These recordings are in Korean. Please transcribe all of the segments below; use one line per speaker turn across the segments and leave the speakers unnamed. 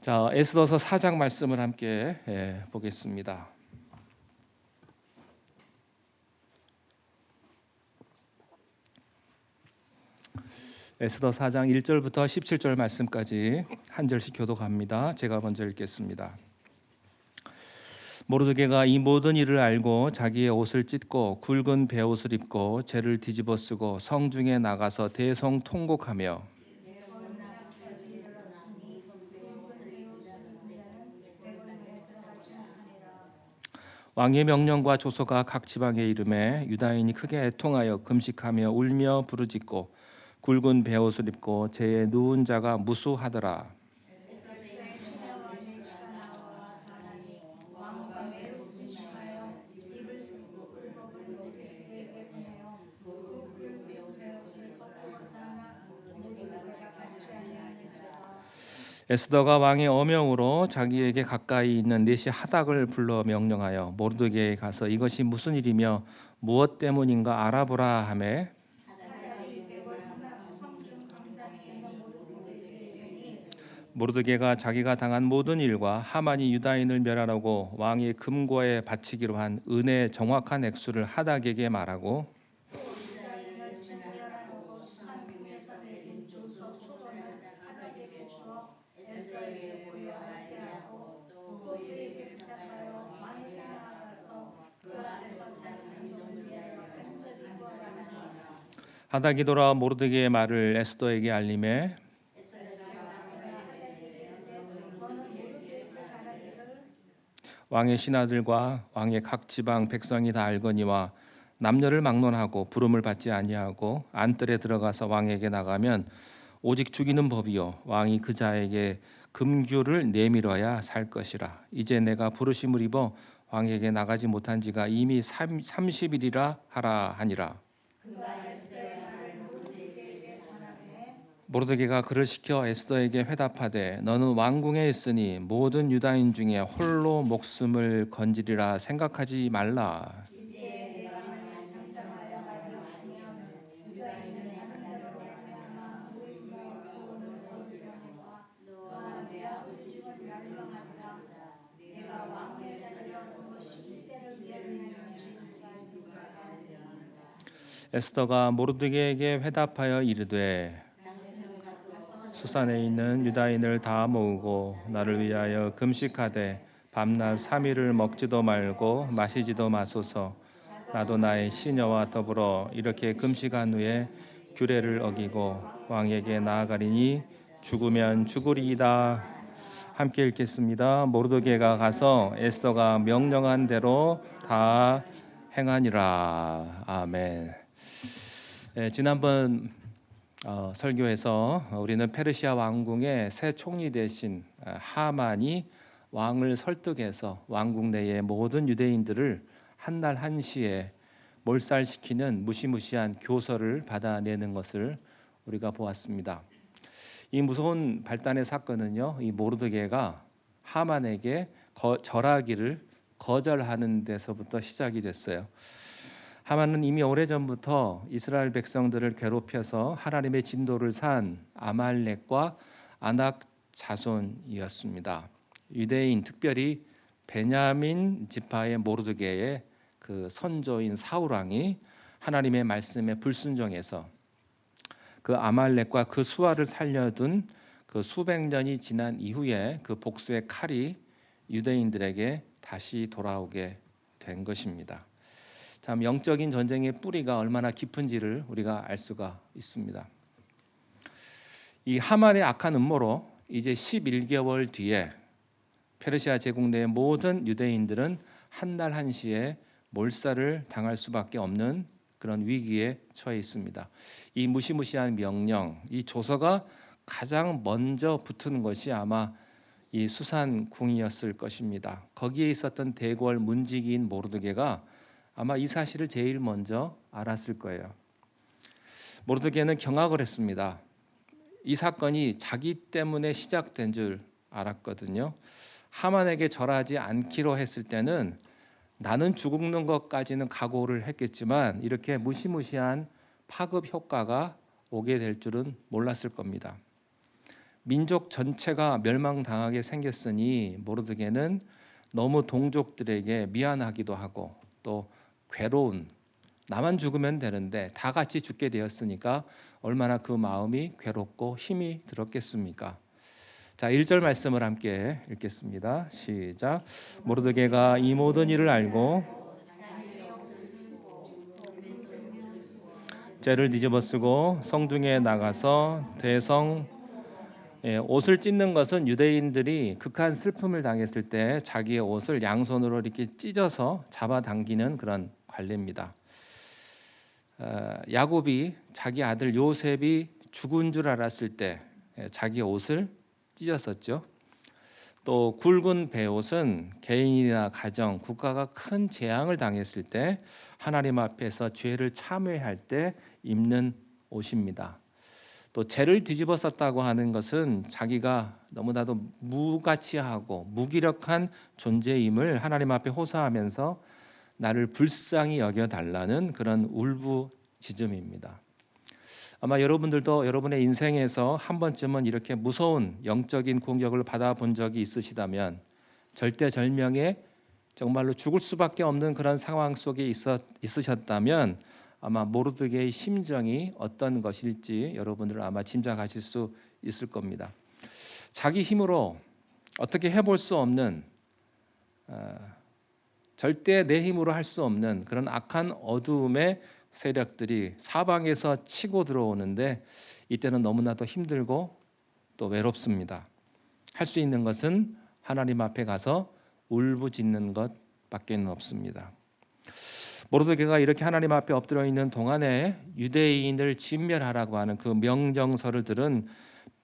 자, 에스더서 4장 말씀을 함께 보겠습니다. 에스더 4장 1절부터 17절 말씀까지 한 절씩 교독합니다. 제가 먼저 읽겠습니다. 모르드게가 이 모든 일을 알고 자기의 옷을 찢고 굵은 베옷을 입고 재를 뒤집어 쓰고 성중에 나가서 대성통곡하며 왕의 명령과 조서가 각 지방에 이르매 유다인이 크게 애통하여 금식하며 울며 부르짖고 굵은 베옷을 입고 재에 누운 자가 무수하더라. 에스더가 왕의 어명으로 자기에게 가까이 있는 넷이 하닥을 불러 명령하여 모르드게에 가서 이것이 무슨 일이며 무엇 때문인가 알아보라 하매 모르드게가 자기가 당한 모든 일과 하만이 유다인을 멸하라고 왕의 금고에 바치기로 한 은혜의 정확한 액수를 하닥에게 말하고 하닥이 돌아와 모르드게의 말을 에스더에게 알림해 왕의 신하들과 왕의 각 지방 백성이 다 알거니와 남녀를 막론하고 부름을 받지 아니하고 안뜰에 들어가서 왕에게 나가면 오직 죽이는 법이요 왕이 그 자에게 금규를 내밀어야 살 것이라. 이제 내가 부르심을 입어 왕에게 나가지 못한 지가 이미 30일이라 하라 하니라. 모르드게가 그를 시켜 에스더에게 회답하되 너는 왕궁에 있으니 모든 유다인 중에 홀로 목숨을 건지리라 생각하지 말라. 에스더가 모르드게에게 회답하여 이르되 수산에 있는 유다인을 다 모으고 나를 위하여 금식하되 밤낮 3일을 먹지도 말고 마시지도 마소서. 나도 나의 시녀와 더불어 이렇게 금식한 후에 규례를 어기고 왕에게 나아가리니 죽으면 죽으리이다. 함께 읽겠습니다. 모르드게가 가서 에스더가 명령한 대로 다 행하니라. 아멘. 지난번 설교에서 우리는 페르시아 왕궁의 새 총리 대신 하만이 왕을 설득해서 왕궁 내의 모든 유대인들을 한날 한시에 몰살시키는 무시무시한 교서를 받아내는 것을 우리가 보았습니다. 이 무서운 발단의 사건은요, 이 모르드게가 하만에게 절하기를 거절하는 데서부터 시작이 됐어요. 하만은 이미 오래전부터 이스라엘 백성들을 괴롭혀서 하나님의 진도를 산 아말렉과 아낙 자손이었습니다. 유대인, 특별히 베냐민 지파의 모르드게의 그 선조인 사울 왕이 하나님의 말씀에 불순종해서 그 아말렉과 그 수하를 살려둔 그 수백 년이 지난 이후에 그 복수의 칼이 유대인들에게 다시 돌아오게 된 것입니다. 참 영적인 전쟁의 뿌리가 얼마나 깊은지를 우리가 알 수가 있습니다. 이 하만의 악한 음모로 이제 11개월 뒤에 페르시아 제국 내의 모든 유대인들은 한날 한시에 몰살을 당할 수밖에 없는 그런 위기에 처해 있습니다. 이 무시무시한 명령, 이 조서가 가장 먼저 붙은 것이 아마 이 수산궁이었을 것입니다. 거기에 있었던 대궐 문지기인 모르드게가 아마 이 사실을 제일 먼저 알았을 거예요. 모르드게는 경악을 했습니다. 이 사건이 자기 때문에 시작된 줄 알았거든요. 하만에게 절하지 않기로 했을 때는 나는 죽는 것까지는 각오를 했겠지만 이렇게 무시무시한 파급 효과가 오게 될 줄은 몰랐을 겁니다. 민족 전체가 멸망당하게 생겼으니 모르드게는 너무 동족들에게 미안하기도 하고 또 괴로운, 나만 죽으면 되는데 다 같이 죽게 되었으니까 얼마나 그 마음이 괴롭고 힘이 들었겠습니까? 자, 1절 말씀을 함께 읽겠습니다. 시작. 모르드게가 이 모든 일을 알고 째를 뒤집어 쓰고 성중에 나가서 대성, 옷을 찢는 것은 유대인들이 극한 슬픔을 당했을 때 자기의 옷을 양손으로 이렇게 찢어서 잡아당기는 그런 관례입니다. 야곱이 자기 아들 요셉이 죽은 줄 알았을 때 자기 옷을 찢었었죠. 또 굵은 베옷은 개인이나 가정, 국가가 큰 재앙을 당했을 때 하나님 앞에서 죄를 참회할 때 입는 옷입니다. 또 죄를 뒤집어 썼다고 하는 것은 자기가 너무나도 무가치하고 무기력한 존재임을 하나님 앞에 호소하면서 나를 불쌍히 여겨달라는 그런 울부짖음입니다. 아마 여러분들도 여러분의 인생에서 한 번쯤은 이렇게 무서운 영적인 공격을 받아본 적이 있으시다면, 절대절명에 정말로 죽을 수밖에 없는 그런 상황 속에 있으셨다면 아마 모르드게의 심정이 어떤 것일지 여러분들 아마 짐작하실 수 있을 겁니다. 자기 힘으로 어떻게 해볼 수 없는, 절대 내 힘으로 할 수 없는 그런 악한 어두움의 세력들이 사방에서 치고 들어오는데 이때는 너무나도 힘들고 또 외롭습니다. 할 수 있는 것은 하나님 앞에 가서 울부짖는 것밖에 없습니다. 모르드게가 이렇게 하나님 앞에 엎드려 있는 동안에 유대인을 진멸하라고 하는 그 명령서를 들은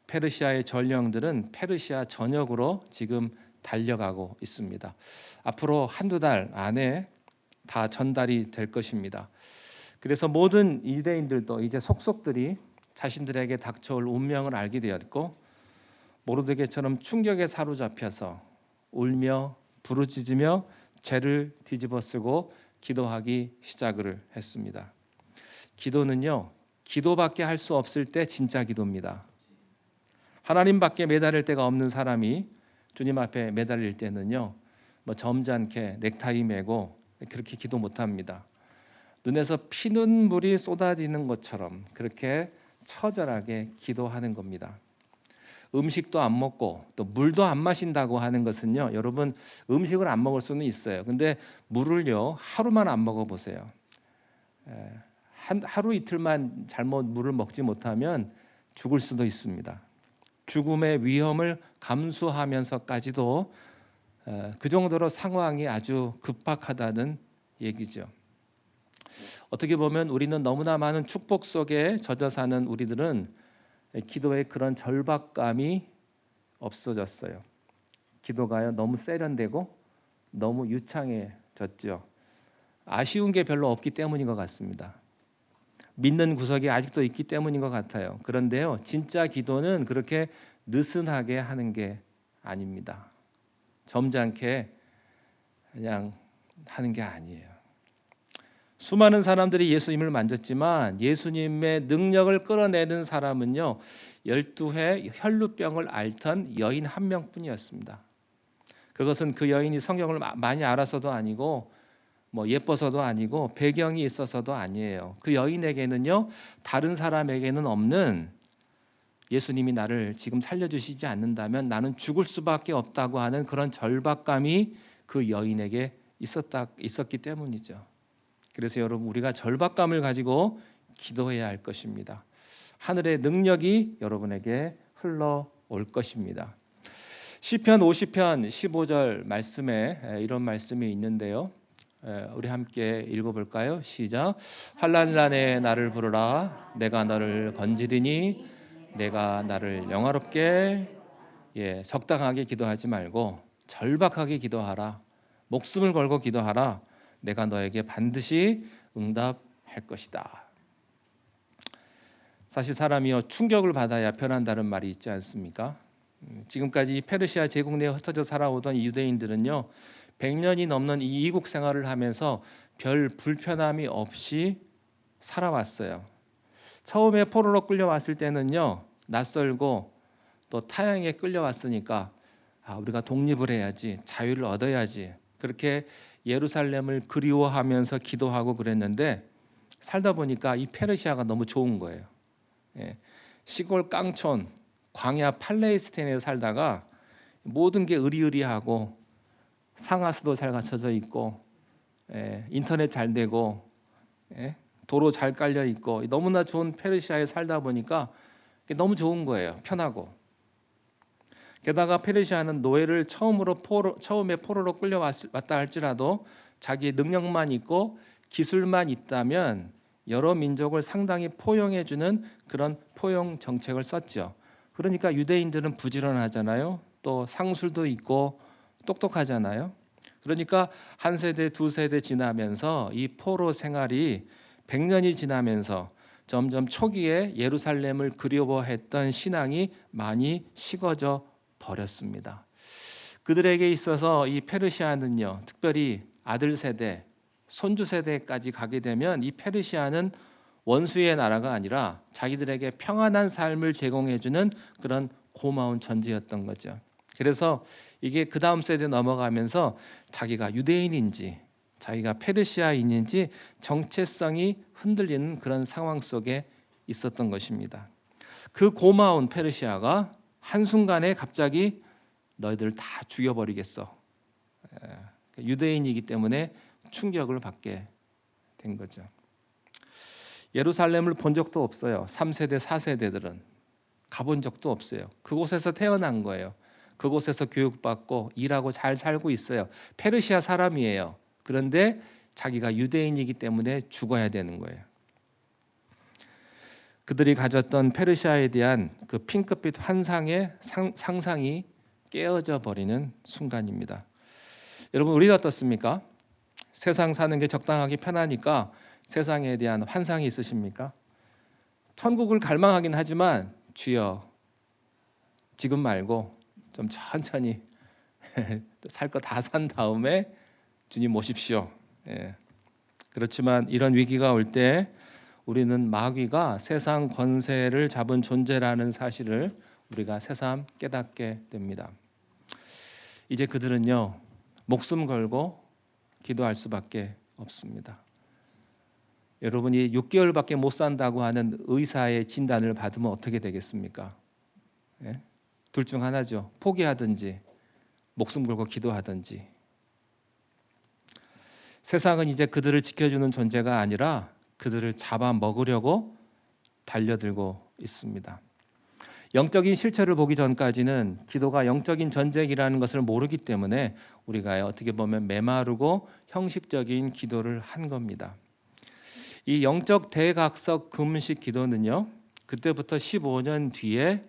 페르시아의 전령들은 페르시아 전역으로 지금 달려가고 있습니다. 앞으로 한두 달 안에 다 전달이 될 것입니다. 그래서 모든 유대인들도 이제 속속들이 자신들에게 닥쳐올 운명을 알게 되었고, 모르드게처럼 충격에 사로잡혀서 울며 부르짖으며 죄를 뒤집어쓰고 기도하기 시작을 했습니다. 기도는요, 기도밖에 할 수 없을 때 진짜 기도입니다. 하나님밖에 매달릴 데가 없는 사람이 주님 앞에 매달릴 때는요, 점잖게 넥타이 매고 그렇게 기도 못합니다. 눈에서 피눈물이 쏟아지는 것처럼 그렇게 처절하게 기도하는 겁니다. 음식도 안 먹고 또 물도 안 마신다고 하는 것은요, 여러분, 음식을 안 먹을 수는 있어요. 근데 물을요, 하루만 안 먹어 보세요. 하루 이틀만 잘못 물을 먹지 못하면 죽을 수도 있습니다. 죽음의 위험을 감수하면서까지도 그 정도로 상황이 아주 급박하다는 얘기죠. 어떻게 보면 우리는 너무나 많은 축복 속에 젖어 사는 우리들은 기도의 그런 절박감이 없어졌어요. 기도가요, 너무 세련되고 너무 유창해졌죠. 아쉬운 게 별로 없기 때문인 것 같습니다. 믿는 구석이 아직도 있기 때문인 것 같아요. 그런데요, 진짜 기도는 그렇게 느슨하게 하는 게 아닙니다. 점잖게 그냥 하는 게 아니에요. 수많은 사람들이 예수님을 만졌지만 예수님의 능력을 끌어내는 사람은요, 12회 혈루병을 앓던 여인 한 명뿐이었습니다. 그것은 그 여인이 성경을 많이 알아서도 아니고 예뻐서도 아니고 배경이 있어서도 아니에요. 그 여인에게는요, 다른 사람에게는 없는, 예수님이 나를 지금 살려주시지 않는다면 나는 죽을 수밖에 없다고 하는 그런 절박감이 그 여인에게 있었기 때문이죠. 그래서 여러분, 우리가 절박감을 가지고 기도해야 할 것입니다. 하늘의 능력이 여러분에게 흘러올 것입니다. 시편 50편 15절 말씀에 이런 말씀이 있는데요, 우리 함께 읽어볼까요? 시작. 환난날에 나를 부르라. 내가 너를 건지리니 내가 나를 영화롭게, 적당하게 기도하지 말고 절박하게 기도하라. 목숨을 걸고 기도하라. 내가 너에게 반드시 응답할 것이다. 사실 사람이요, 충격을 받아야 변한다는 말이 있지 않습니까? 지금까지 페르시아 제국 내에 흩어져 살아오던 유대인들은요, 100년이 넘는 이 이국 생활을 하면서 별 불편함이 없이 살아왔어요. 처음에 포로로 끌려왔을 때는요, 낯설고 또 타향에 끌려왔으니까 우리가 독립을 해야지, 자유를 얻어야지. 그렇게 예루살렘을 그리워하면서 기도하고 그랬는데 살다 보니까 이 페르시아가 너무 좋은 거예요. 예. 시골 깡촌 광야 팔레스타인에 살다가 모든 게 으리으리하고 상하수도 잘 갖춰져 있고 인터넷 잘 되고 도로 잘 깔려 있고 너무나 좋은 페르시아에 살다 보니까 너무 좋은 거예요. 편하고. 게다가 페르시아는 노예를 처음에 포로로 끌려왔다 할지라도 자기의 능력만 있고 기술만 있다면 여러 민족을 상당히 포용해주는 그런 포용 정책을 썼죠. 그러니까 유대인들은 부지런하잖아요. 또 상술도 있고 똑똑하잖아요. 그러니까 한 세대, 두 세대 지나면서 이 포로 생활이 100년이 지나면서 점점 초기에 예루살렘을 그리워했던 신앙이 많이 식어져 버렸습니다. 그들에게 있어서 이 페르시아는요, 특별히 아들 세대, 손주 세대까지 가게 되면 이 페르시아는 원수의 나라가 아니라 자기들에게 평안한 삶을 제공해주는 그런 고마운 존재였던 거죠. 그래서 이게 그 다음 세대 넘어가면서 자기가 유대인인지 자기가 페르시아인인지 정체성이 흔들리는 그런 상황 속에 있었던 것입니다. 그 고마운 페르시아가 한순간에 갑자기 너희들 다 죽여버리겠어. 유대인이기 때문에 충격을 받게 된 거죠. 예루살렘을 본 적도 없어요. 3세대, 4세대들은 가본 적도 없어요. 그곳에서 태어난 거예요. 그곳에서 교육받고 일하고 잘 살고 있어요. 페르시아 사람이에요. 그런데 자기가 유대인이기 때문에 죽어야 되는 거예요. 그들이 가졌던 페르시아에 대한 그 핑크빛 환상의 상상이 깨어져 버리는 순간입니다. 여러분, 우리가 어떻습니까? 세상 사는 게 적당하게 편하니까 세상에 대한 환상이 있으십니까? 천국을 갈망하긴 하지만 주여 지금 말고 좀 천천히 살 거 다 산 다음에 주님 모십시오. 그렇지만 이런 위기가 올 때 우리는 마귀가 세상 권세를 잡은 존재라는 사실을 우리가 새삼 깨닫게 됩니다. 이제 그들은요, 목숨 걸고 기도할 수밖에 없습니다. 여러분이 6개월밖에 못 산다고 하는 의사의 진단을 받으면 어떻게 되겠습니까? 둘 중 하나죠. 포기하든지 목숨 걸고 기도하든지. 세상은 이제 그들을 지켜주는 존재가 아니라 그들을 잡아먹으려고 달려들고 있습니다. 영적인 실체를 보기 전까지는 기도가 영적인 전쟁이라는 것을 모르기 때문에 우리가 어떻게 보면 메마르고 형식적인 기도를 한 겁니다. 이 영적 대각석 금식 기도는요, 그때부터 15년 뒤에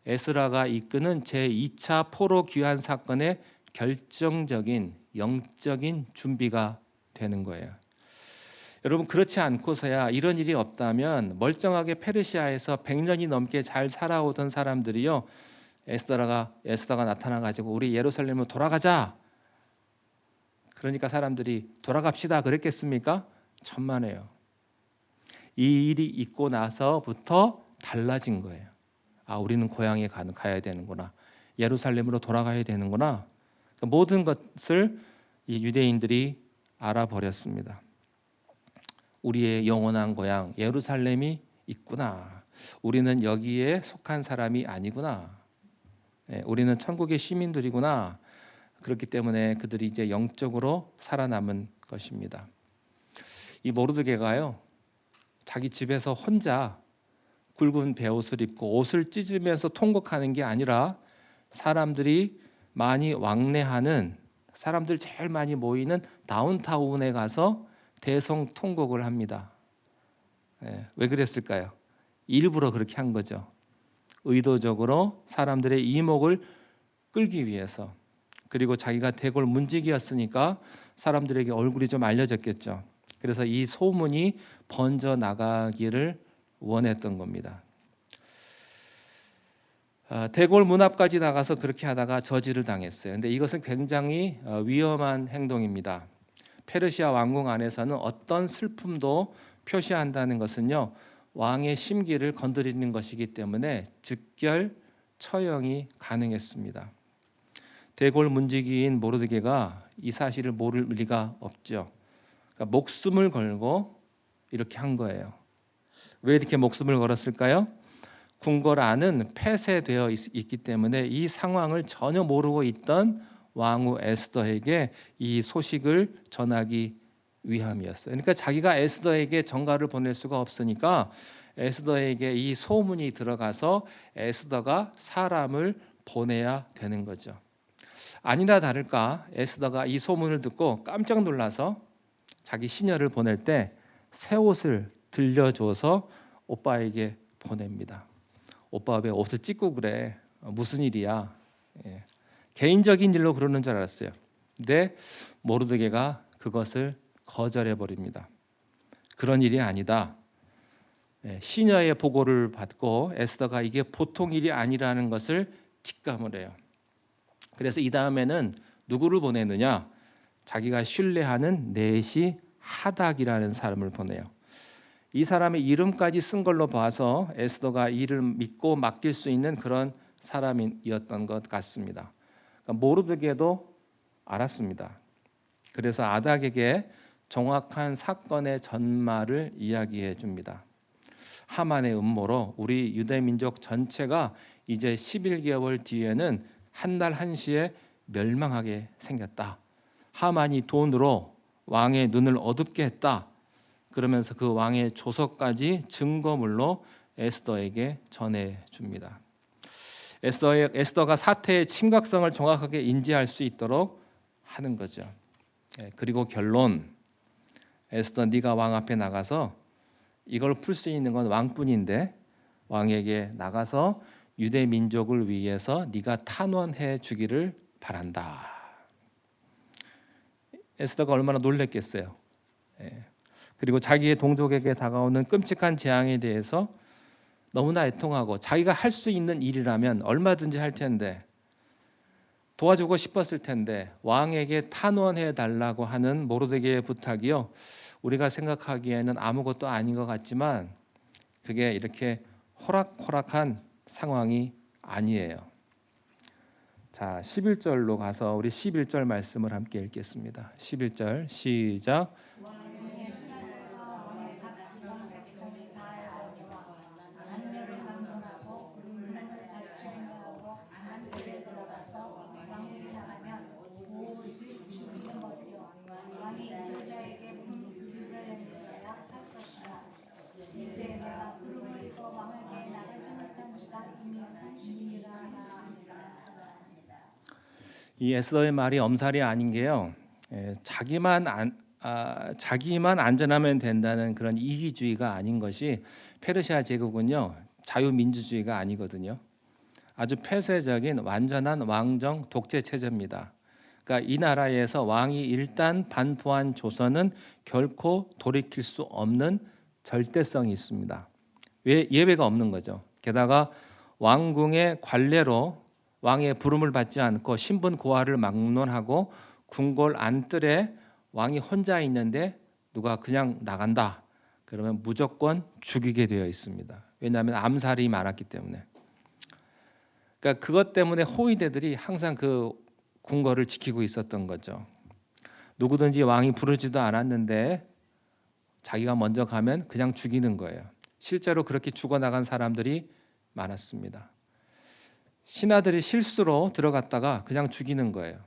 에스라가 이끄는 제2차 포로 귀환 사건의 결정적인 영적인 준비가 되는 거예요. 여러분, 그렇지 않고서야 이런 일이 없다면 멀쩡하게 페르시아에서 100년이 넘게 잘 살아오던 사람들이요, 에스더가 나타나 가지고 우리 예루살렘으로 돌아가자. 그러니까 사람들이 돌아갑시다 그랬겠습니까? 천만에요. 이 일이 있고 나서부터 달라진 거예요. 우리는 고향에 가야 되는구나. 예루살렘으로 돌아가야 되는구나. 모든 것을 이 유대인들이 알아버렸습니다. 우리의 영원한 고향 예루살렘이 있구나. 우리는 여기에 속한 사람이 아니구나. 우리는 천국의 시민들이구나. 그렇기 때문에 그들이 이제 영적으로 살아남은 것입니다. 이 모르드게가요, 자기 집에서 혼자 굵은 베옷을 입고 옷을 찢으면서 통곡하는 게 아니라 사람들이 많이 왕래하는, 사람들 제일 많이 모이는 다운타운에 가서 대성통곡을 합니다. 왜 그랬을까요? 일부러 그렇게 한 거죠. 의도적으로 사람들의 이목을 끌기 위해서. 그리고 자기가 대궐 문지기였으니까 사람들에게 얼굴이 좀 알려졌겠죠. 그래서 이 소문이 번져 나가기를 원했던 겁니다. 대궐 문 앞까지 나가서 그렇게 하다가 저지를 당했어요. 근데 이것은 굉장히 위험한 행동입니다. 페르시아 왕궁 안에서는 어떤 슬픔도 표시한다는 것은요, 왕의 심기를 건드리는 것이기 때문에 즉결 처형이 가능했습니다. 대골문지기인 모르드게가 이 사실을 모를 리가 없죠. 그러니까 목숨을 걸고 이렇게 한 거예요. 왜 이렇게 목숨을 걸었을까요? 궁궐안은 폐쇄되어 있기 때문에 이 상황을 전혀 모르고 있던 왕후 에스더에게 이 소식을 전하기 위함이었어요. 그러니까 자기가 에스더에게 전가를 보낼 수가 없으니까 에스더에게 이 소문이 들어가서 에스더가 사람을 보내야 되는 거죠. 아니나 다를까 에스더가 이 소문을 듣고 깜짝 놀라서 자기 시녀를 보낼 때 새 옷을 들려줘서 오빠에게 보냅니다. 오빠 왜 옷을 찢고 그래? 무슨 일이야? 예. 개인적인 일로 그러는 줄 알았어요. 근데 모르드게가 그것을 거절해 버립니다. 그런 일이 아니다. 예. 시녀의 보고를 받고 에스더가 이게 보통 일이 아니라는 것을 직감을 해요. 그래서 이 다음에는 누구를 보내느냐? 자기가 신뢰하는 넷이 하닥이라는 사람을 보내요. 이 사람의 이름까지 쓴 걸로 봐서 에스더가 이를 믿고 맡길 수 있는 그런 사람이었던 것 같습니다. 그러니까 모르드게도 알았습니다. 그래서 아닥에게 정확한 사건의 전말을 이야기해 줍니다. 하만의 음모로 우리 유대 민족 전체가 이제 11개월 뒤에는 한 날 한시에 멸망하게 생겼다. 하만이 돈으로 왕의 눈을 어둡게 했다. 그러면서 그 왕의 조서까지 증거물로 에스더에게 전해줍니다. 에스더가 사태의 심각성을 정확하게 인지할 수 있도록 하는 거죠. 그리고 결론, 에스더 네가 왕 앞에 나가서 이걸 풀 수 있는 건 왕뿐인데 왕에게 나가서 유대 민족을 위해서 네가 탄원해 주기를 바란다. 에스더가 얼마나 놀랬겠어요. 그리고 자기의 동족에게 다가오는 끔찍한 재앙에 대해서 너무나 애통하고 자기가 할 수 있는 일이라면 얼마든지 할 텐데 도와주고 싶었을 텐데 왕에게 탄원해 달라고 하는 모르드게의 부탁이요. 우리가 생각하기에는 아무것도 아닌 것 같지만 그게 이렇게 호락호락한 상황이 아니에요. 자, 11절로 가서 우리 11절 말씀을 함께 읽겠습니다. 11절 시작. 이 에스더의 말이 엄살이 아닌 게요. 자기만 안전하면 된다는 그런 이기주의가 아닌 것이 페르시아 제국은요 자유민주주의가 아니거든요. 아주 폐쇄적인 완전한 왕정 독재 체제입니다. 그러니까 이 나라에서 왕이 일단 반포한 조선은 결코 돌이킬 수 없는 절대성이 있습니다. 예외가 없는 거죠. 게다가 왕궁의 관례로 왕의 부름을 받지 않고 신분 고하를 막론하고 궁궐 안뜰에 왕이 혼자 있는데 누가 그냥 나간다. 그러면 무조건 죽이게 되어 있습니다. 왜냐하면 암살이 많았기 때문에. 그러니까 그것 때문에 호위대들이 항상 그 궁궐을 지키고 있었던 거죠. 누구든지 왕이 부르지도 않았는데 자기가 먼저 가면 그냥 죽이는 거예요. 실제로 그렇게 죽어나간 사람들이 많았습니다. 신하들이 실수로 들어갔다가 그냥 죽이는 거예요.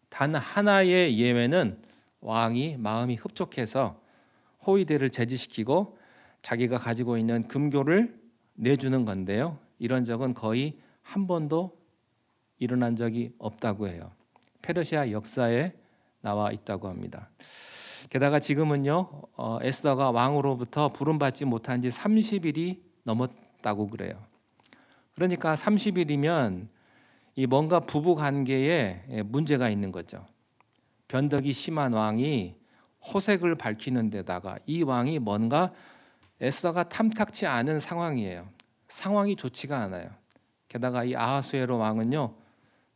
단 하나의 예외는 왕이 마음이 흡족해서 호위대를 제지시키고 자기가 가지고 있는 금교를 내주는 건데요. 이런 적은 거의 한 번도 일어난 적이 없다고 해요. 페르시아 역사에 나와 있다고 합니다. 게다가 지금은요 에스더가 왕으로부터 부름받지 못한 지 30일이 넘었다고 그래요. 그러니까 30일이면 이 뭔가 부부 관계에 문제가 있는 거죠. 변덕이 심한 왕이 호색을 밝히는 데다가 이 왕이 뭔가 에스더가 탐탁치 않은 상황이에요. 상황이 좋지가 않아요. 게다가 이 아하수에로 왕은요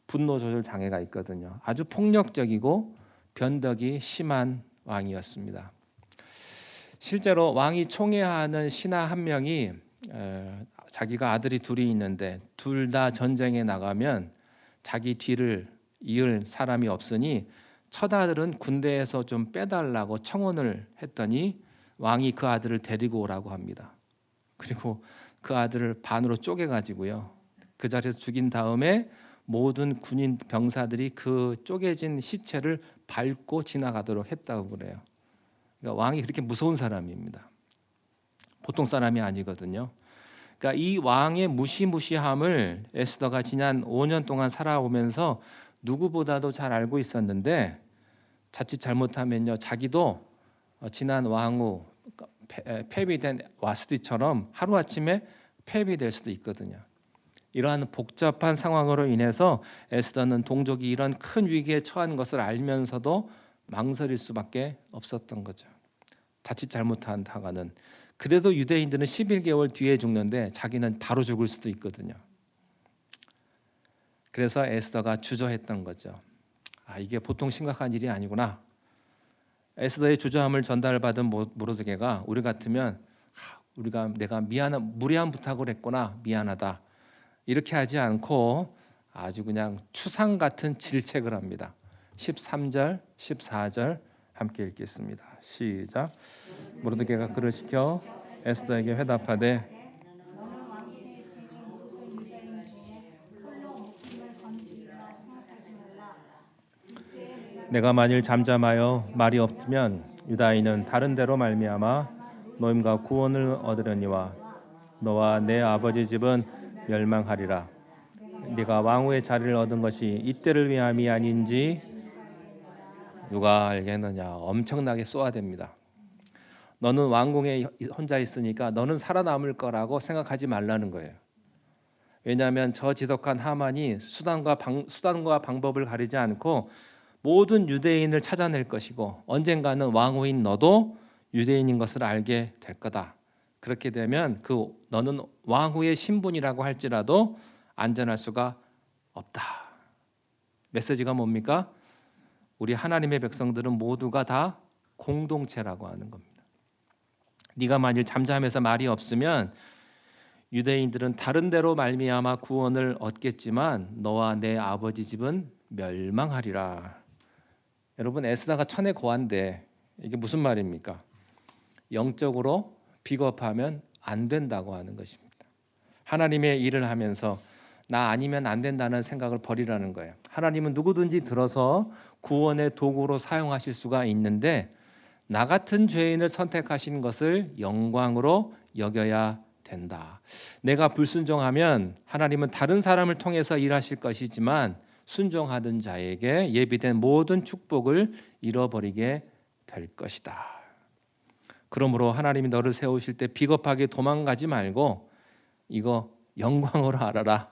분노 조절 장애가 있거든요. 아주 폭력적이고 변덕이 심한 왕이었습니다. 실제로 왕이 총애하는 신하 한 명이 자기가 아들이 둘이 있는데 둘 다 전쟁에 나가면 자기 뒤를 이을 사람이 없으니 첫 아들은 군대에서 좀 빼달라고 청혼을 했더니 왕이 그 아들을 데리고 오라고 합니다. 그리고 그 아들을 반으로 쪼개가지고요, 그 자리에서 죽인 다음에 모든 군인 병사들이 그 쪼개진 시체를 밟고 지나가도록 했다고 그래요. 그러니까 왕이 그렇게 무서운 사람입니다. 보통 사람이 아니거든요. 그러니까 이 왕의 무시무시함을 에스더가 지난 5년 동안 살아오면서 누구보다도 잘 알고 있었는데, 자칫 잘못하면요, 자기도 지난 왕후 폐위된 와스티처럼 하루아침에 폐위될 수도 있거든요. 이러한 복잡한 상황으로 인해서 에스더는 동족이 이런 큰 위기에 처한 것을 알면서도 망설일 수밖에 없었던 거죠. 자칫 잘못한다가는, 그래도 유대인들은 11개월 뒤에 죽는데 자기는 바로 죽을 수도 있거든요. 그래서 에스더가 주저했던 거죠. 이게 보통 심각한 일이 아니구나. 에스더의 주저함을 전달받은 모르드게가 우리 같으면 내가 무리한 부탁을 했구나, 미안하다, 이렇게 하지 않고 아주 그냥 추상 같은 질책을 합니다. 13절, 14절 함께 읽겠습니다. 시작. 모르드게가 그를 시켜 에스더에게 회답하되 내가 만일 잠잠하여 말이 없으면 유다인은 다른 데로 말미암아 노임과 구원을 얻으려니와 너와 내 아버지 집은 멸망하리라. 네가 왕후의 자리를 얻은 것이 이때를 위함이 아닌지 누가 알겠느냐. 엄청나게 쏘아댑니다. 너는 왕궁에 혼자 있으니까 너는 살아남을 거라고 생각하지 말라는 거예요. 왜냐하면 저 지독한 하만이 수단과 방법을 가리지 않고 모든 유대인을 찾아낼 것이고 언젠가는 왕후인 너도 유대인인 것을 알게 될 거다. 그렇게 되면 너는 왕후의 신분이라고 할지라도 안전할 수가 없다. 메시지가 뭡니까? 우리 하나님의 백성들은 모두가 다 공동체라고 하는 겁니다. 네가 만일 잠잠해서 말이 없으면 유대인들은 다른 데로 말미암아 구원을 얻겠지만 너와 내 아버지 집은 멸망하리라. 여러분, 에스더가 천의 고한데 이게 무슨 말입니까? 영적으로 비겁하면 안 된다고 하는 것입니다. 하나님의 일을 하면서 나 아니면 안 된다는 생각을 버리라는 거예요. 하나님은 누구든지 들어서 구원의 도구로 사용하실 수가 있는데 나 같은 죄인을 선택하신 것을 영광으로 여겨야 된다. 내가 불순종하면 하나님은 다른 사람을 통해서 일하실 것이지만 순종하던 자에게 예비된 모든 축복을 잃어버리게 될 것이다. 그러므로 하나님이 너를 세우실 때 비겁하게 도망가지 말고 이거 영광으로 알아라.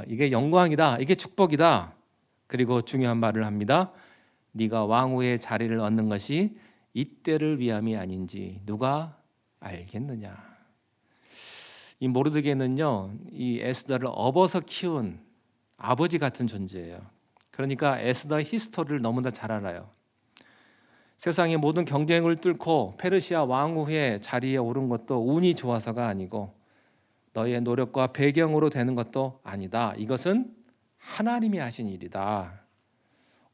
이게 영광이다. 이게 축복이다. 그리고 중요한 말을 합니다. 네가 왕후의 자리를 얻는 것이 이때를 위함이 아닌지 누가 알겠느냐. 이 모르드게는요, 이 에스더를 업어서 키운 아버지 같은 존재예요. 그러니까 에스더의 히스토리를 너무나 잘 알아요. 세상의 모든 경쟁을 뚫고 페르시아 왕후의 자리에 오른 것도 운이 좋아서가 아니고 너의 노력과 배경으로 되는 것도 아니다. 이것은 하나님이 하신 일이다.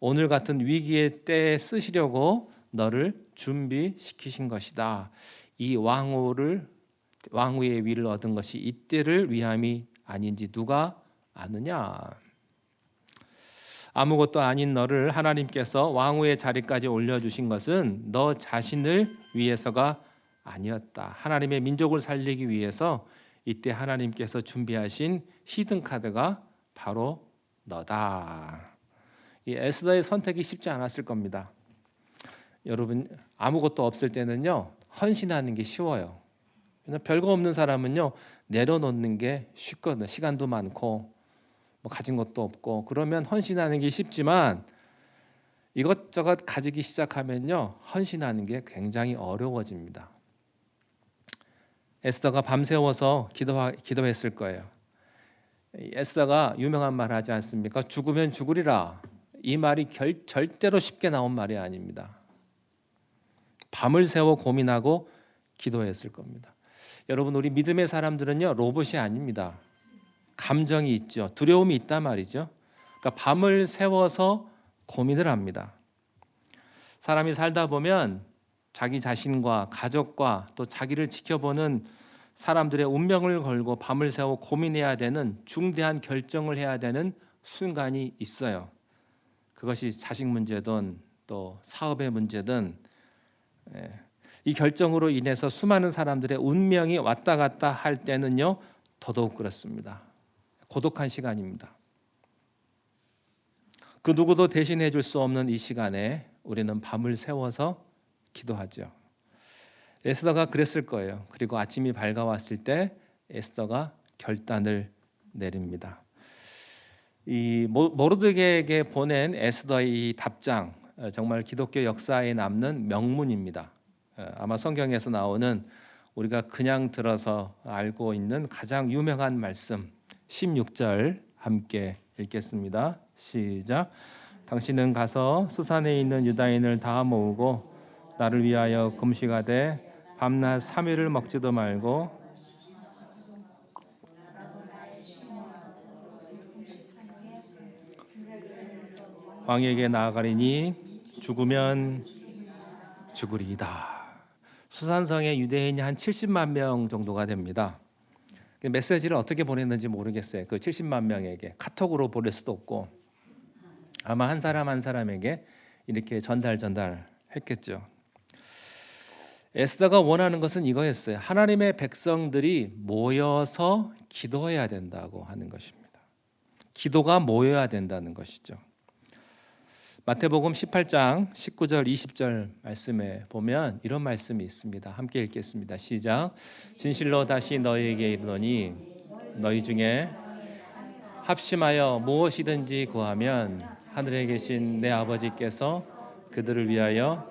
오늘 같은 위기의 때에 쓰시려고 너를 준비시키신 것이다. 이 왕후의 위를 얻은 것이 이때를 위함이 아닌지 누가 아느냐. 아무것도 아닌 너를 하나님께서 왕후의 자리까지 올려주신 것은 너 자신을 위해서가 아니었다. 하나님의 민족을 살리기 위해서 이때 하나님께서 준비하신 히든카드가 바로 너다. 이 에스더의 선택이 쉽지 않았을 겁니다. 여러분, 아무것도 없을 때는요, 헌신하는 게 쉬워요. 별거 없는 사람은요, 내려놓는 게 쉽거든요. 시간도 많고 가진 것도 없고, 그러면 헌신하는 게 쉽지만 이것저것 가지기 시작하면요, 헌신하는 게 굉장히 어려워집니다. 에스더가 밤새워서 기도했을 거예요. 에스더가 유명한 말 하지 않습니까? 죽으면 죽으리라. 이 말이 절대로 쉽게 나온 말이 아닙니다. 밤을 새워 고민하고 기도했을 겁니다. 여러분, 우리 믿음의 사람들은요, 로봇이 아닙니다. 감정이 있죠. 두려움이 있단 말이죠. 그러니까 밤을 새워서 고민을 합니다. 사람이 살다 보면 자기 자신과 가족과 또 자기를 지켜보는 사람들의 운명을 걸고 밤을 새워 고민해야 되는 중대한 결정을 해야 되는 순간이 있어요. 그것이 자식 문제든 또 사업의 문제든, 이 결정으로 인해서 수많은 사람들의 운명이 왔다 갔다 할 때는요, 더더욱 그렇습니다. 고독한 시간입니다. 그 누구도 대신해 줄 수 없는 이 시간에 우리는 밤을 새워서 기도하죠. 에스더가 그랬을 거예요. 그리고 아침이 밝아왔을 때 에스더가 결단을 내립니다. 이 모르드게에게 보낸 에스더의 이 답장, 정말 기독교 역사에 남는 명문입니다. 아마 성경에서 나오는 우리가 그냥 들어서 알고 있는 가장 유명한 말씀 16절 함께 읽겠습니다. 시작. 당신은 가서 수산에 있는 유다인을 다 모으고 나를 위하여 금식하되 밤낮 3일을 먹지도 말고 왕에게 나아가리니 죽으면 죽으리이다. 수산성의 유대인이 한 70만 명 정도가 됩니다. 메시지를 어떻게 보냈는지 모르겠어요. 그 70만 명에게 카톡으로 보낼 수도 없고 아마 한 사람 한 사람에게 이렇게 전달했겠죠. 에스더가 원하는 것은 이거였어요. 하나님의 백성들이 모여서 기도해야 된다고 하는 것입니다. 기도가 모여야 된다는 것이죠. 마태복음 18장 19절 20절 말씀에 보면 이런 말씀이 있습니다. 함께 읽겠습니다. 시작. 진실로 다시 너희에게 이르노니 너희 중에 합심하여 무엇이든지 구하면 하늘에 계신 내 아버지께서 그들을 위하여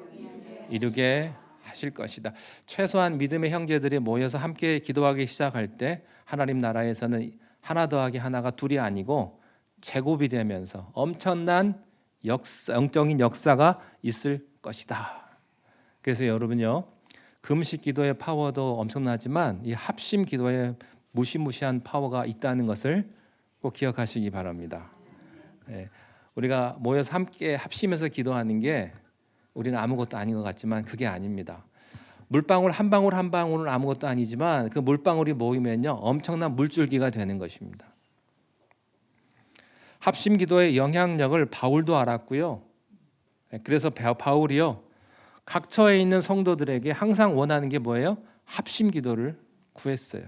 이루게 하실 것이다. 최소한 믿음의 형제들이 모여서 함께 기도하기 시작할 때 하나님 나라에서는 하나 더하기 하나가 둘이 아니고 제곱이 되면서 엄청난 영적인 역사가 있을 것이다. 그래서 여러분요, 금식 기도의 파워도 엄청나지만 이 합심 기도에 무시무시한 파워가 있다는 것을 꼭 기억하시기 바랍니다. 우리가 모여서 함께 합심해서 기도하는 게 우리는 아무것도 아닌 것 같지만 그게 아닙니다. 물방울 한 방울 한 방울은 아무것도 아니지만 그 물방울이 모이면요, 엄청난 물줄기가 되는 것입니다. 합심 기도의 영향력을 바울도 알았고요. 그래서 바울이요, 각 처에 있는 성도들에게 항상 원하는 게 뭐예요? 합심 기도를 구했어요.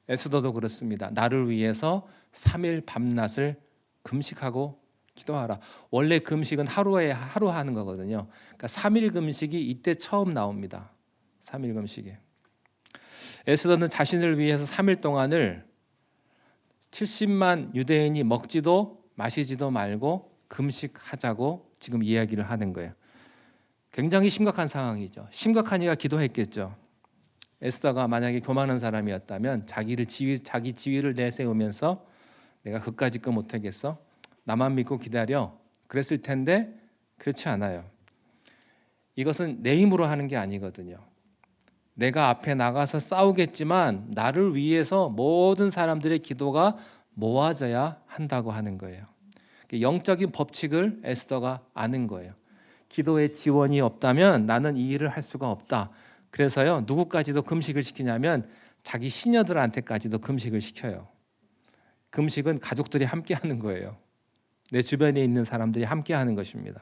에스더도 그렇습니다. 나를 위해서 3일 밤낮을 금식하고 기도하라. 원래 금식은 하루에 하루 하는 거거든요. 그러니까 3일 금식이 이때 처음 나옵니다. 3일 금식에. 에스더는 자신을 위해서 3일 동안을 70만 유대인이 먹지도 마시지도 말고 금식하자고 지금 이야기를 하는 거예요. 굉장히 심각한 상황이죠. 심각하니까 기도했겠죠. 에스더가 만약에 교만한 사람이었다면 자기 지위를 내세우면서 내가 그까짓 거 못하겠어? 나만 믿고 기다려. 그랬을 텐데 그렇지 않아요. 이것은 내 힘으로 하는 게 아니거든요. 내가 앞에 나가서 싸우겠지만 나를 위해서 모든 사람들의 기도가 모아져야 한다고 하는 거예요. 영적인 법칙을 에스더가 아는 거예요. 기도의 지원이 없다면 나는 이 일을 할 수가 없다. 그래서요, 누구까지도 금식을 시키냐면 자기 시녀들한테까지도 금식을 시켜요. 금식은 가족들이 함께 하는 거예요. 내 주변에 있는 사람들이 함께 하는 것입니다.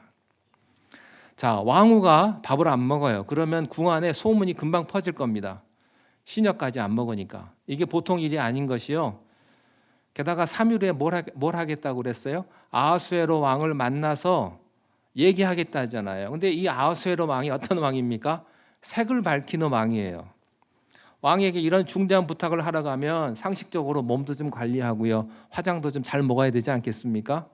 자, 왕후가 밥을 안 먹어요. 그러면 궁 안에 소문이 금방 퍼질 겁니다. 시녀까지 안 먹으니까. 이게 보통 일이 아닌 것이요. 게다가 3일 후에 뭘 하겠다고 그랬어요? 아하수에로 왕을 만나서 얘기하겠다 하잖아요. 근데 이 아하수에로 왕이 어떤 왕입니까? 색을 밝히는 왕이에요. 왕에게 이런 중대한 부탁을 하러 가면 상식적으로 몸도 좀 관리하고요, 화장도 좀 잘 먹어야 되지 않겠습니까?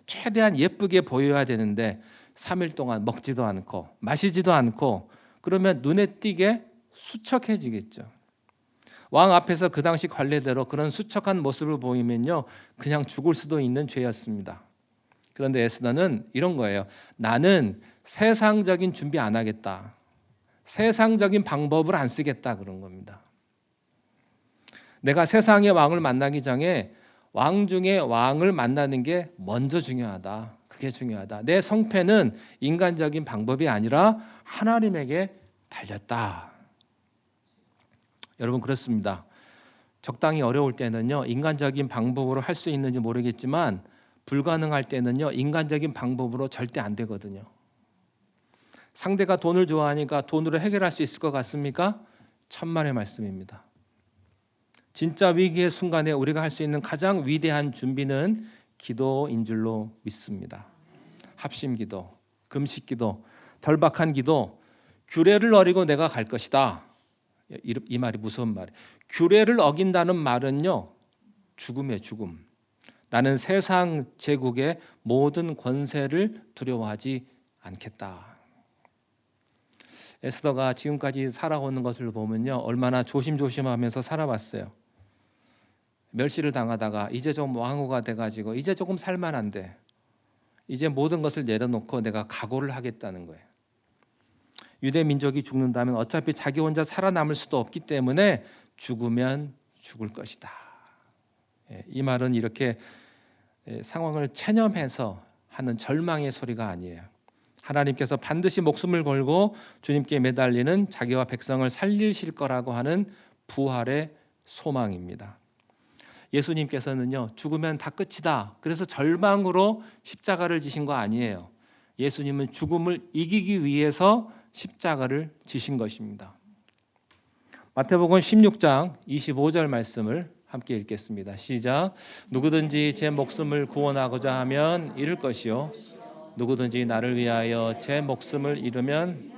최대한 예쁘게 보여야 되는데 3일 동안 먹지도 않고 마시지도 않고 그러면 눈에 띄게 수척해지겠죠. 왕 앞에서 그 당시 관례대로 그런 수척한 모습을 보이면요, 그냥 죽을 수도 있는 죄였습니다. 그런데 에스더는 이런 거예요. 나는 세상적인 준비 안 하겠다. 세상적인 방법을 안 쓰겠다 그런 겁니다. 내가 세상의 왕을 만나기 전에 왕 중에 왕을 만나는 게 먼저 중요하다. 그게 중요하다. 내 성패는 인간적인 방법이 아니라 하나님에게 달렸다. 여러분 그렇습니다. 적당히 어려울 때는요, 인간적인 방법으로 할 수 있는지 모르겠지만 불가능할 때는요, 인간적인 방법으로 절대 안 되거든요. 상대가 돈을 좋아하니까 돈으로 해결할 수 있을 것 같습니까? 천만의 말씀입니다. 진짜 위기의 순간에 우리가 할 수 있는 가장 위대한 준비는 기도인 줄로 믿습니다. 합심기도, 금식기도, 절박한 기도, 규례를 어기고 내가 갈 것이다. 이 말이 무서운 말이에요. 규례를 어긴다는 말은요, 죽음이에요, 죽음. 나는 세상 제국의 모든 권세를 두려워하지 않겠다. 에스더가 지금까지 살아오는 것을 보면요, 얼마나 조심조심하면서 살아왔어요. 멸시를 당하다가 이제 좀 왕후가 돼가지고 이제 조금 살만한데 이제 모든 것을 내려놓고 내가 각오를 하겠다는 거예요. 유대 민족이 죽는다면 어차피 자기 혼자 살아남을 수도 없기 때문에 죽으면 죽을 것이다. 이 말은 이렇게 상황을 체념해서 하는 절망의 소리가 아니에요. 하나님께서 반드시 목숨을 걸고 주님께 매달리는 자기와 백성을 살리실 거라고 하는 부활의 소망입니다. 예수님께서는요, 죽으면 다 끝이다. 그래서 절망으로 십자가를 지신 거 아니에요. 예수님은 죽음을 이기기 위해서 십자가를 지신 것입니다. 마태복음 16장 25절 말씀을 함께 읽겠습니다. 시작. 누구든지 제 목숨을 구원하고자 하면 잃을 것이요, 누구든지 나를 위하여 제 목숨을 잃으면,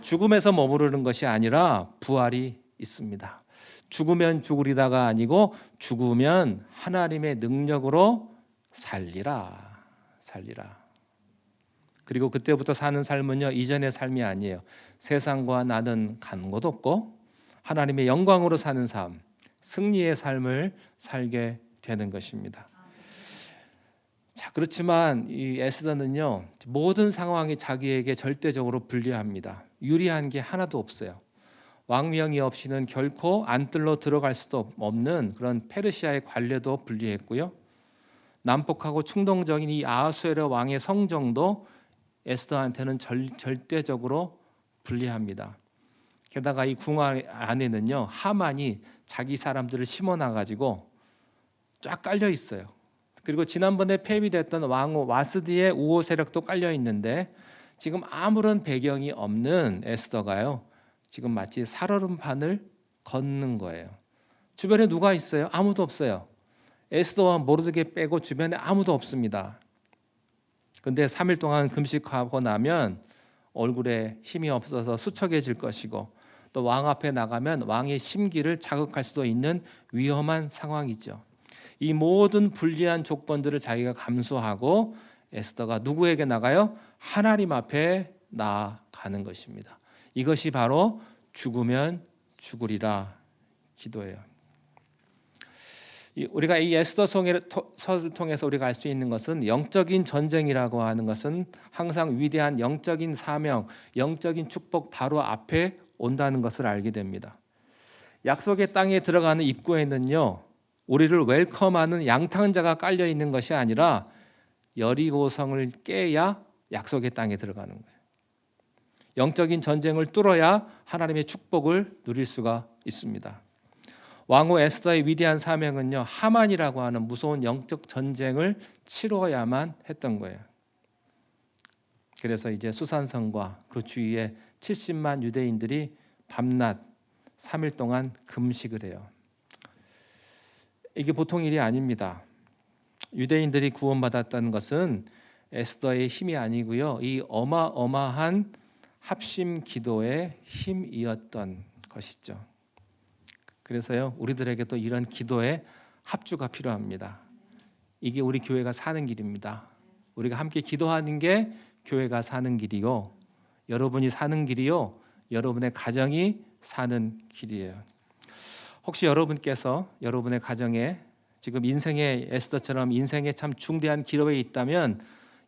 죽음에서 머무르는 것이 아니라 부활이 있습니다. 죽으면 죽으리다가 아니고 죽으면 하나님의 능력으로 살리라. 그리고 그때부터 사는 삶은요, 이전의 삶이 아니에요. 세상과 나는 간 곳 없고 하나님의 영광으로 사는 삶, 승리의 삶을 살게 되는 것입니다. 자, 그렇지만 이 에스더는요, 모든 상황이 자기에게 절대적으로 불리합니다. 유리한 게 하나도 없어요. 왕명이 없이는 결코 안뜰로 들어갈 수도 없는 그런 페르시아의 관례도 불리했고요. 난폭하고 충동적인 이 아하수에르 왕의 성정도 에스더한테는 절대적으로 불리합니다. 게다가 이 궁 안에는요, 하만이 자기 사람들을 심어놔가지고 쫙 깔려 있어요. 그리고 지난번에 폐위됐던 왕후 와스디의 우호 세력도 깔려 있는데 지금 아무런 배경이 없는 에스더가요, 지금 마치 살얼음판을 걷는 거예요. 주변에 누가 있어요? 아무도 없어요. 에스더와 모르드게 빼고 주변에 아무도 없습니다. 근데 3일 동안 금식하고 나면 얼굴에 힘이 없어서 수척해질 것이고, 또 왕 앞에 나가면 왕의 심기를 자극할 수도 있는 위험한 상황이죠. 이 모든 불리한 조건들을 자기가 감수하고 에스더가 누구에게 나가요? 하나님 앞에 나아가는 것입니다. 이것이 바로 죽으면 죽으리라 기도예요. 우리가 이 에스더서를 통해서 우리가 알 수 있는 것은, 영적인 전쟁이라고 하는 것은 항상 위대한 영적인 사명, 영적인 축복 바로 앞에 온다는 것을 알게 됩니다. 약속의 땅에 들어가는 입구에는요, 우리를 웰컴하는 양탕자가 깔려 있는 것이 아니라 여리고성을 깨야 약속의 땅에 들어가는 거예요. 영적인 전쟁을 뚫어야 하나님의 축복을 누릴 수가 있습니다. 왕후 에스더의 위대한 사명은요, 하만이라고 하는 무서운 영적 전쟁을 치러야만 했던 거예요. 그래서 이제 수산성과 그 주위에 70만 유대인들이 밤낮 3일 동안 금식을 해요. 이게 보통 일이 아닙니다. 유대인들이 구원받았다는 것은 에스더의 힘이 아니고요, 이 어마어마한 합심 기도의 힘이었던 것이죠. 그래서요, 우리들에게도 이런 기도의 합주가 필요합니다. 이게 우리 교회가 사는 길입니다. 우리가 함께 기도하는 게 교회가 사는 길이요, 여러분이 사는 길이요, 여러분의 가정이 사는 길이에요. 혹시 여러분께서 여러분의 가정에 지금 인생의 에스더처럼 인생의 참 중대한 기로에 있다면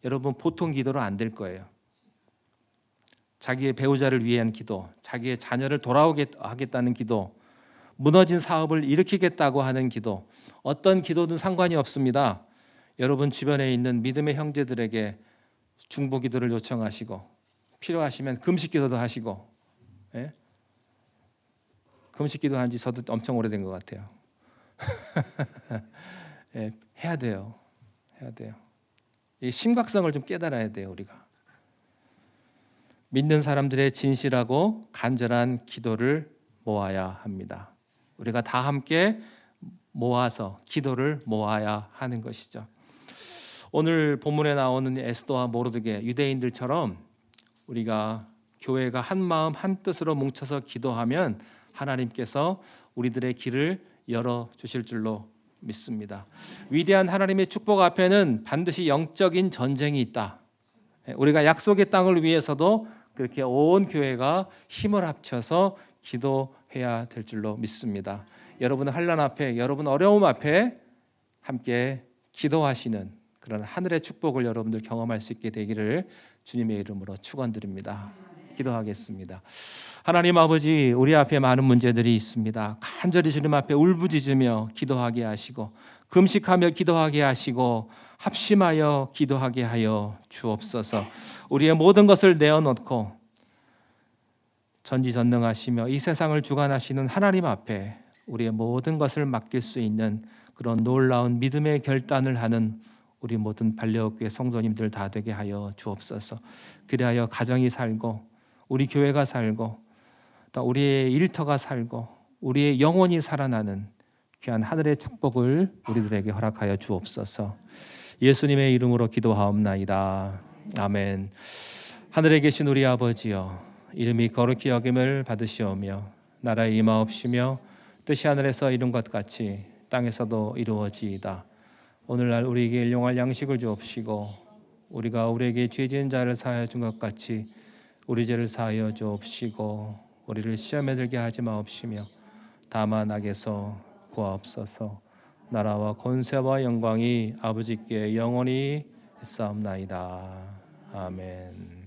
여러분 보통 기도로 안 될 거예요. 자기의 배우자를 위한 기도, 자기의 자녀를 돌아오게 하겠다는 기도, 무너진 사업을 일으키겠다고 하는 기도, 어떤 기도든 상관이 없습니다. 여러분 주변에 있는 믿음의 형제들에게 중보 기도를 요청하시고, 필요하시면 금식 기도도 하시고, 예? 금식 기도 한지 저도 엄청 오래된 것 같아요. 예, 해야 돼요. 해야 돼요. 이 심각성을 좀 깨달아야 돼요, 우리가. 믿는 사람들의 진실하고 간절한 기도를 모아야 합니다. 우리가 다 함께 모아서 기도를 모아야 하는 것이죠. 오늘 본문에 나오는 에스더와 모르드게 유대인들처럼 우리가 교회가 한 마음 한 뜻으로 뭉쳐서 기도하면 하나님께서 우리들의 길을 열어 주실 줄로 믿습니다. 위대한 하나님의 축복 앞에는 반드시 영적인 전쟁이 있다. 우리가 약속의 땅을 위해서도 그렇게 온 교회가 힘을 합쳐서 기도해야 될 줄로 믿습니다. 여러분 환난 앞에, 여러분 어려움 앞에 함께 기도하시는 그런 하늘의 축복을 여러분들 경험할 수 있게 되기를 주님의 이름으로 축원드립니다. 기도하겠습니다. 하나님 아버지, 우리 앞에 많은 문제들이 있습니다. 간절히 주님 앞에 울부짖으며 기도하게 하시고, 금식하며 기도하게 하시고, 합심하여 기도하게 하여 주옵소서. 우리의 모든 것을 내어놓고 전지전능하시며 이 세상을 주관하시는 하나님 앞에 우리의 모든 것을 맡길 수 있는 그런 놀라운 믿음의 결단을 하는 우리 모든 발레옥교회 성도님들 다 되게 하여 주옵소서. 그리하여 가정이 살고 우리 교회가 살고 또 우리의 일터가 살고 우리의 영혼이 살아나는 귀한 하늘의 축복을 우리들에게 허락하여 주옵소서. 예수님의 이름으로 기도하옵나이다. 아멘. 하늘에 계신 우리 아버지여, 이름이 거룩히 여김을 받으시오며 나라에 임하옵시며 뜻이 하늘에서 이룬 것 같이 땅에서도 이루어지이다. 오늘날 우리에게 일용할 양식을 주옵시고 우리가 우리에게 죄 지은 자를 사하여 준 것 같이 우리 죄를 사하여 주옵시고 우리를 시험에 들게 하지 마옵시며 다만 악에서 구하옵소서. 나라와 권세와 영광이 아버지께 영원히 있사옵나이다. 아멘.